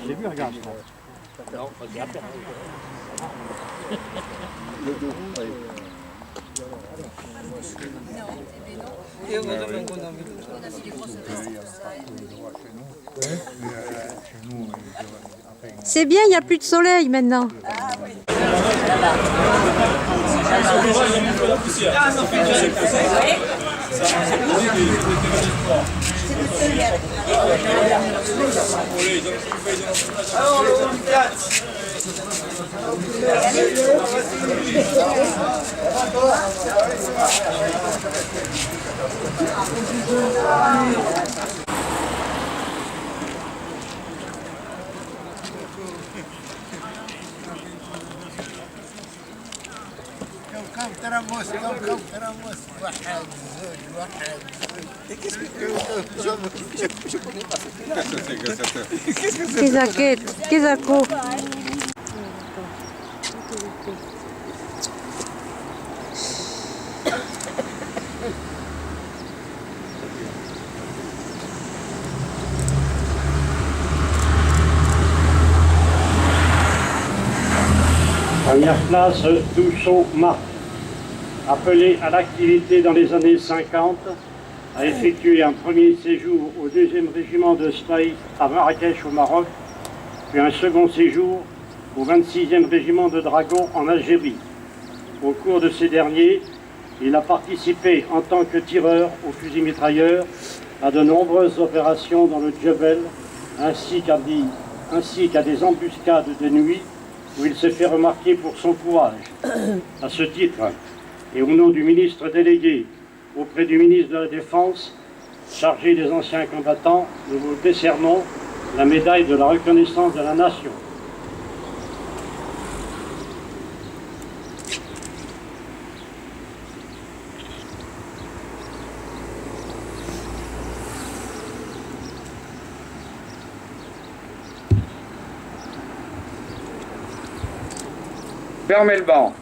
J'ai vu, regarde. Non, regarde. Le dos. C'est bien, il n'y a plus de soleil maintenant. كم ترى موس كم ترى موس واحد زوج واحد Qu'est-ce que Première place, Douchot-Marc, appelé à l'activité dans les années 50, a effectué un premier séjour au 2e régiment de Space à Marrakech au Maroc, puis un second séjour au 26e régiment de dragons en Algérie. Au cours de ces derniers, il a participé en tant que tireur au fusil mitrailleur à de nombreuses opérations dans le Djebel, ainsi qu'à des embuscades de nuit où il s'est fait remarquer pour son courage. À ce titre, et au nom du ministre délégué auprès du ministre de la Défense, chargé des anciens combattants, nous vous décernons la médaille de la reconnaissance de la nation. Fermez le banc.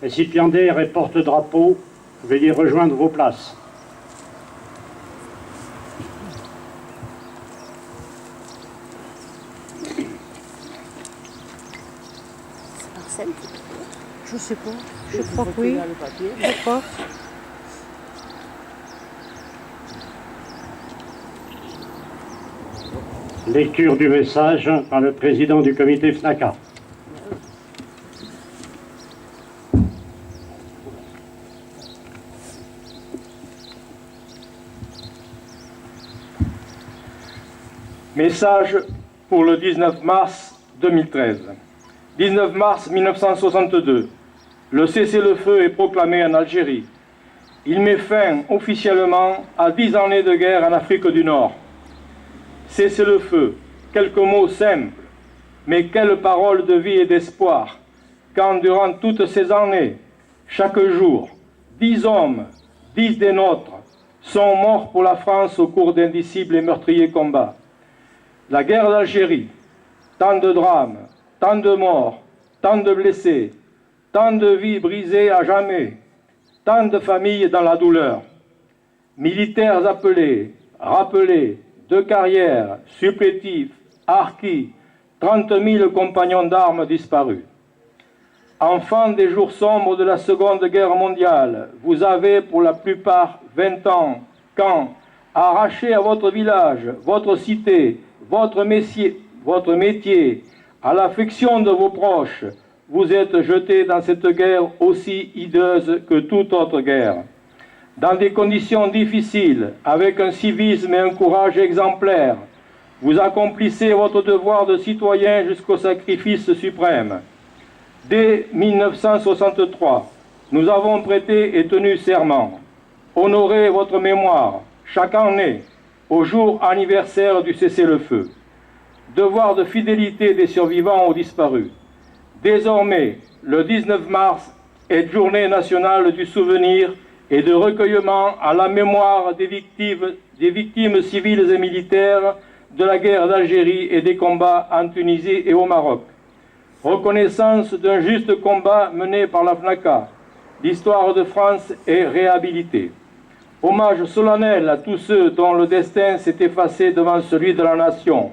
Récipiendaires et porte-drapeaux, veuillez rejoindre vos places. Je sais pas. Je crois que oui. Je crois. Lecture du message par le président du comité FNACA. Message pour le 19 mars 2013. 19 mars 1962. Le cessez-le-feu est proclamé en Algérie. Il met fin officiellement à 10 années de guerre en Afrique du Nord. Cessez-le-feu, quelques mots simples, mais quelles paroles de vie et d'espoir, quand durant toutes ces années, chaque jour, 10 hommes, 10 des nôtres, sont morts pour la France au cours d'indicibles et meurtriers combats. La guerre d'Algérie, tant de drames, tant de morts, tant de blessés, tant de vies brisées à jamais, tant de familles dans la douleur. Militaires appelés, rappelés, de carrière, supplétifs, harkis, 30 000 compagnons d'armes disparus. Enfants des jours sombres de la Seconde Guerre mondiale, vous avez pour la plupart 20 ans, quand, arrachés à votre village, votre cité, votre métier, à l'affection de vos proches, vous êtes jetés dans cette guerre aussi hideuse que toute autre guerre. Dans des conditions difficiles, avec un civisme et un courage exemplaires, vous accomplissez votre devoir de citoyen jusqu'au sacrifice suprême. Dès 1963, nous avons prêté et tenu serment. Honorez votre mémoire, chaque année, au jour anniversaire du cessez-le-feu. Devoir de fidélité des survivants aux disparus. Désormais, le 19 mars est journée nationale du souvenir et de recueillement à la mémoire des victimes civiles et militaires de la guerre d'Algérie et des combats en Tunisie et au Maroc. Reconnaissance d'un juste combat mené par la FNACA, l'histoire de France est réhabilitée. Hommage solennel à tous ceux dont le destin s'est effacé devant celui de la nation.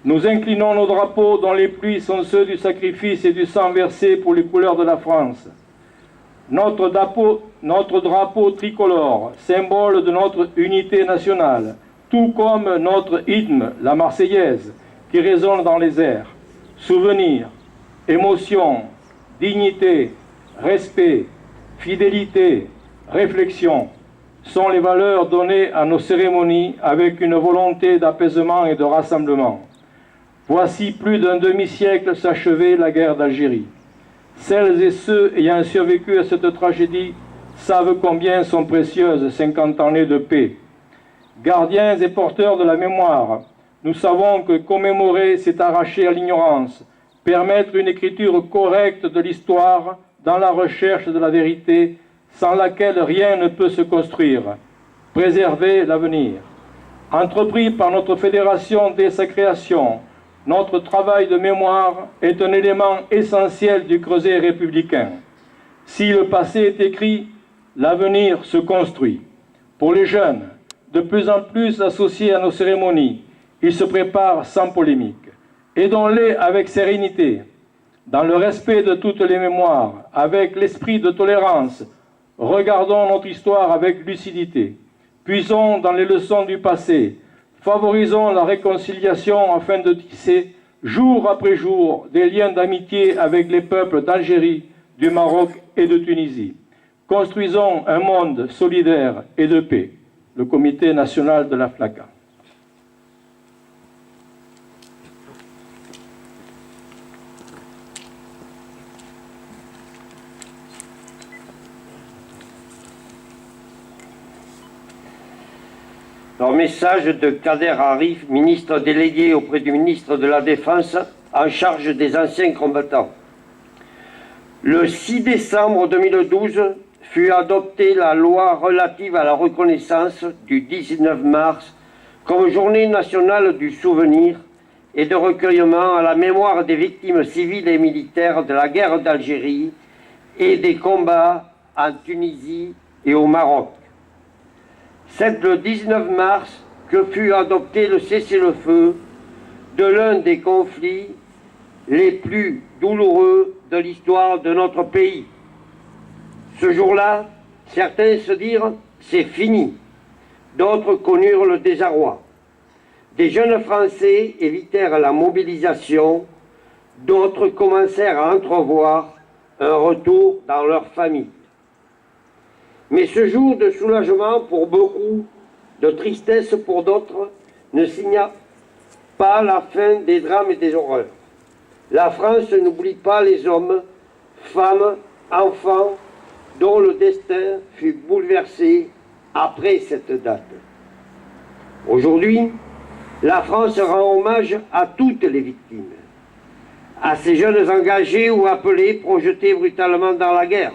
Nous inclinons nos drapeaux dont les pluies sont ceux du sacrifice et du sang versé pour les couleurs de la France. Notre drapeau tricolore, symbole de notre unité nationale, tout comme notre hymne, la Marseillaise, qui résonne dans les airs. Souvenir, émotion, dignité, respect, fidélité, réflexion sont les valeurs données à nos cérémonies avec une volonté d'apaisement et de rassemblement. Voici plus d'un demi-siècle s'achever la guerre d'Algérie. Celles et ceux ayant survécu à cette tragédie savent combien sont précieuses 50 années de paix. Gardiens et porteurs de la mémoire, nous savons que commémorer, c'est arracher à l'ignorance, permettre une écriture correcte de l'histoire dans la recherche de la vérité, sans laquelle rien ne peut se construire, préserver l'avenir. Entrepris par notre fédération dès sa création, notre travail de mémoire est un élément essentiel du creuset républicain. Si le passé est écrit, l'avenir se construit. Pour les jeunes, de plus en plus associés à nos cérémonies, ils se préparent sans polémique. Aidons-les avec sérénité, dans le respect de toutes les mémoires, avec l'esprit de tolérance. Regardons notre histoire avec lucidité. Puisons dans les leçons du passé. Favorisons la réconciliation afin de tisser, jour après jour, des liens d'amitié avec les peuples d'Algérie, du Maroc et de Tunisie. Construisons un monde solidaire et de paix. Le Comité national de la FLACA. Leur message de Kader Arif, ministre délégué auprès du ministre de la Défense en charge des anciens combattants. Le 6 décembre 2012 fut adoptée la loi relative à la reconnaissance du 19 mars comme journée nationale du souvenir et de recueillement à la mémoire des victimes civiles et militaires de la guerre d'Algérie et des combats en Tunisie et au Maroc. C'est le 19 mars que fut adopté le cessez-le-feu de l'un des conflits les plus douloureux de l'histoire de notre pays. Ce jour-là, certains se dirent « c'est fini », d'autres connurent le désarroi. Des jeunes Français évitèrent la mobilisation, d'autres commencèrent à entrevoir un retour dans leur famille. Mais ce jour de soulagement pour beaucoup, de tristesse pour d'autres, ne signa pas la fin des drames et des horreurs. La France n'oublie pas les hommes, femmes, enfants, dont le destin fut bouleversé après cette date. Aujourd'hui, la France rend hommage à toutes les victimes, à ces jeunes engagés ou appelés, projetés brutalement dans la guerre.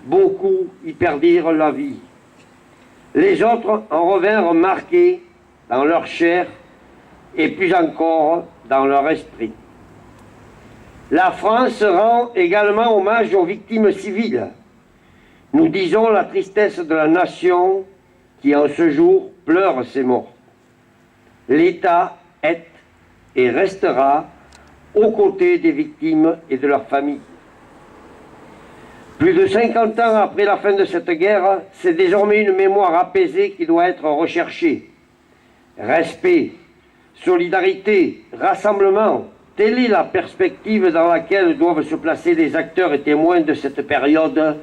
Beaucoup y perdirent la vie. Les autres en revinrent marqués dans leur chair et plus encore dans leur esprit. La France rend également hommage aux victimes civiles. Nous disons la tristesse de la nation qui en ce jour pleure ses morts. L'État est et restera aux côtés des victimes et de leurs familles. Plus de 50 ans après la fin de cette guerre, c'est désormais une mémoire apaisée qui doit être recherchée. Respect, solidarité, rassemblement, telle est la perspective dans laquelle doivent se placer les acteurs et témoins de cette période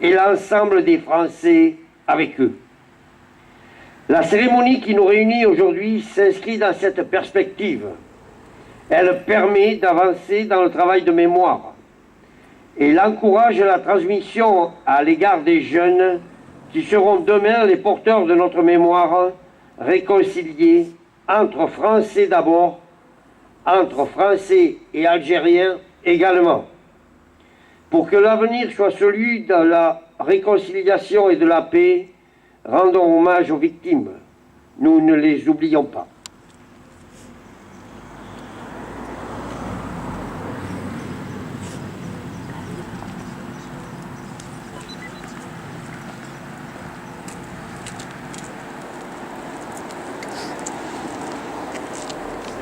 et l'ensemble des Français avec eux. La cérémonie qui nous réunit aujourd'hui s'inscrit dans cette perspective. Elle permet d'avancer dans le travail de mémoire. Et il encourage la transmission à l'égard des jeunes qui seront demain les porteurs de notre mémoire, réconciliés entre Français d'abord, entre Français et Algériens également. Pour que l'avenir soit celui de la réconciliation et de la paix, rendons hommage aux victimes. Nous ne les oublions pas.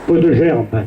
Eau de gerbe.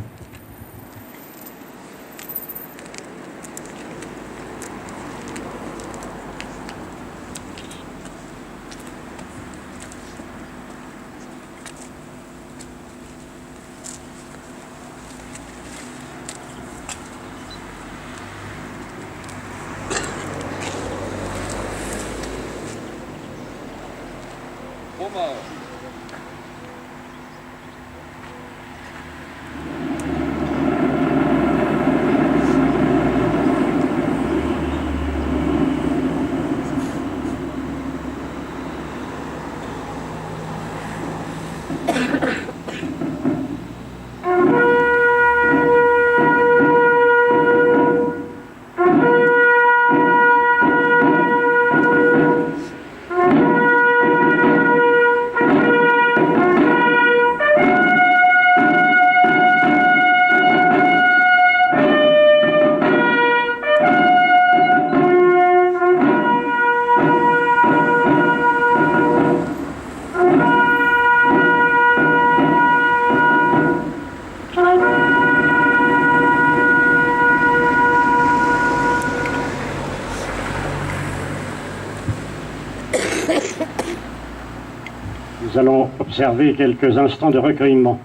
Nous allons observer quelques instants de recueillement.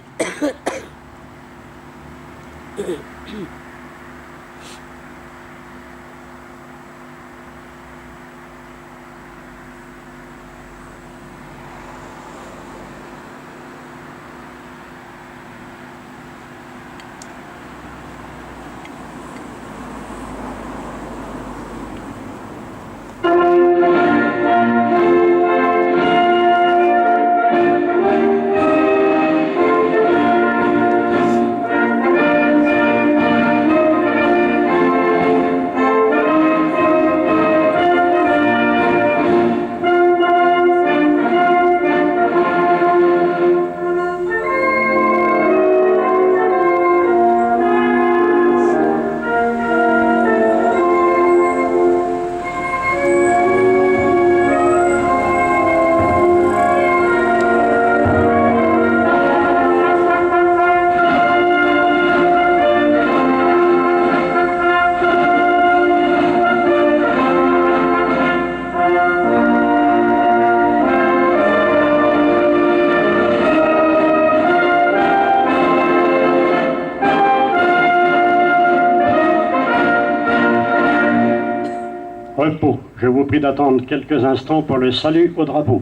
Repos. Je vous prie d'attendre quelques instants pour le salut au drapeau.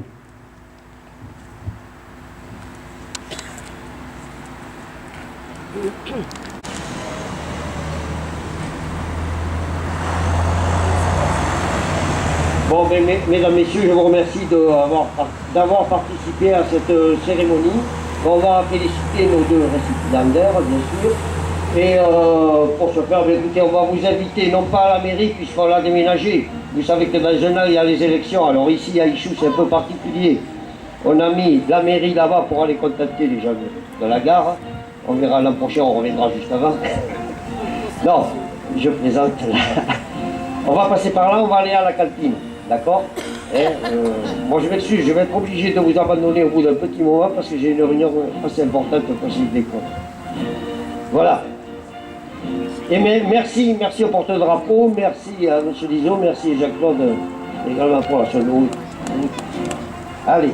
Bon, ben, mesdames, messieurs, je vous remercie d'avoir participé à cette cérémonie. On va féliciter nos deux récipiendaires, bien sûr. Et pour ce faire, ben, écoutez, on va vous inviter, non pas à la mairie, puisqu'on l'a déménagé. Vous savez que dans un an, il y a les élections. Alors ici, à Ichou, c'est un peu particulier. On a mis la mairie là-bas pour aller contacter les gens de la gare. On verra l'an prochain, on reviendra juste avant. Non, je présente là. On va passer par là, on va aller à la cantine. D'accord? Moi je m'excuse, je vais être obligé de vous abandonner au bout d'un petit moment parce que j'ai une réunion assez importante au conseil d'école. Voilà. Et merci au porte-drapeau, merci à M. Lizot, merci à Jacques-Claude également pour la seconde. Allez.